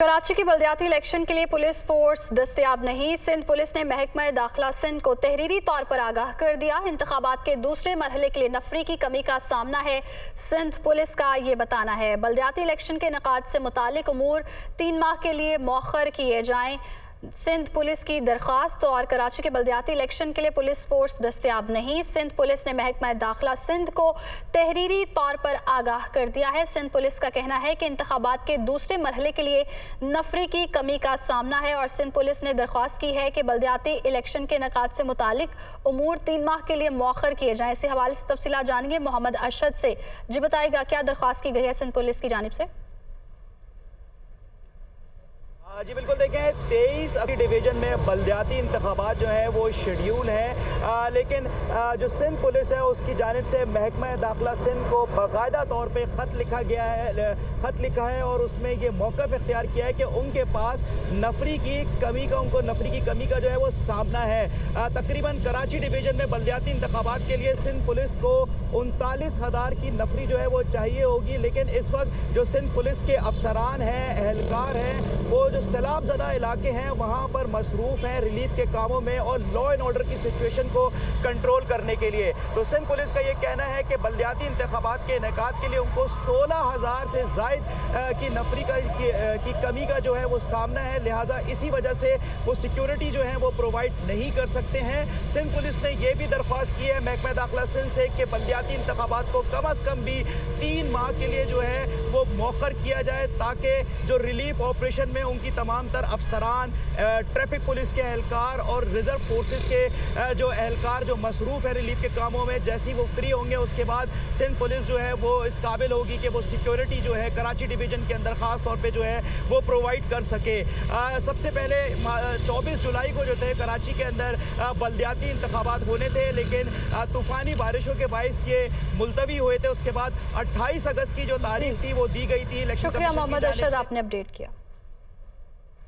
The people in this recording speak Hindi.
कराची के बल्दियाती इलेक्शन के लिए पुलिस फोर्स दस्तयाब नहीं। सिंध पुलिस ने महकमा दाखिला सिंध को तहरीरी तौर पर आगाह कर दिया। इंतखाबात के दूसरे मरहले के लिए नफरी की कमी का सामना है, सिंध पुलिस का ये बताना है। बल्दियाती इलेक्शन के इनेकाद से मुतालिक उमूर 3 माह के लिए मौखर किए जाएं, सिंध पुलिस की दरख्वास्त। और कराची के बल्दियाती इलेक्शन के लिए पुलिस फोर्स दस्तयाब नहीं। सिंध पुलिस ने महकमा दाखिला सिंध को तहरीरी तौर पर आगाह कर दिया है। सिंध पुलिस का कहना है कि इंतखाबात के दूसरे मरहले के लिए नफरी की कमी का सामना है और सिंध पुलिस ने दरख्वास्त की है कि बल्दियाती इलेक्शन के इनेकाद से मुतालिक उमूर 3 माह के लिए मौखर किए जाएँ। इसी हवाले से तफसीलात जानेंगे मोहम्मद अरशद से। जी बताएगा, क्या दरख्वास्त की गई है सिंध पुलिस की जानिब से? जी बिल्कुल, देखें 23 डिवीज़न में बल्दियाती इंतखाबात जो है वो शेड्यूल है, लेकिन जो सिंध पुलिस है उसकी जानिब से महकमा दाखिला सिंध को बाकायदा तौर पे ख़त लिखा है और उसमें ये मौक़िफ़ इख्तियार किया है कि उनके पास नफरी की कमी का जो है वो सामना है। तकरीबन कराची डिवीज़न में बल्दियाती इंतखाबात के लिए सिंध पुलिस को 39,000 की नफरी जो है वो चाहिए होगी, लेकिन इस वक्त जो सिंध पुलिस के अफसरान हैं, एहलकार हैं, वो जो सैलाब ज़दा इलाके हैं वहाँ पर मसरूफ़ हैं रिलीफ के कामों में और लॉ एंड ऑर्डर की सिचुएशन को कंट्रोल करने के लिए। तो सिंध पुलिस का ये कहना है कि बल्दियाती इंतखाबात के इनेकाद के लिए उनको 16,000 से ज़ायद की नफरी की कमी का जो है वो सामना है, लिहाजा इसी वजह से वो सिक्योरिटी जो है वो प्रोवाइड नहीं कर सकते हैं। सिंध पुलिस ने यह भी दरख्वास्त की है महकमा दाखिला सिंध से कि बल्दियाती इंतखाबात को कम अज़ कम भी 3 माह के लिए जो है वो मौखर किया जाए, ताकि जो रिलीफ ऑपरेशन में उनकी तमाम तर अफसरान, ट्रैफिक पुलिस के एहलकार और रिजर्व फोर्सेस के जो एहलकार जो मसरूफ़ है रिलीफ के कामों में, जैसी वो फ्री होंगे उसके बाद सिंध पुलिस जो है वो इस काबिल होगी कि वो सिक्योरिटी जो है कराची डिवीज़न के अंदर ख़ास तौर पे जो है वो प्रोवाइड कर सके। सबसे पहले 24 जुलाई को जो थे कराची के अंदर बल्दियाती इंतखाबात होने थे, लेकिन तूफ़ानी बारिशों के बाइस ये मुलतवी हुए थे। उसके बाद 28 अगस्त की जो तारीख थी वो दी गई थी। शुक्रिया मोहम्मद अरशद, आपने अपडेट किया।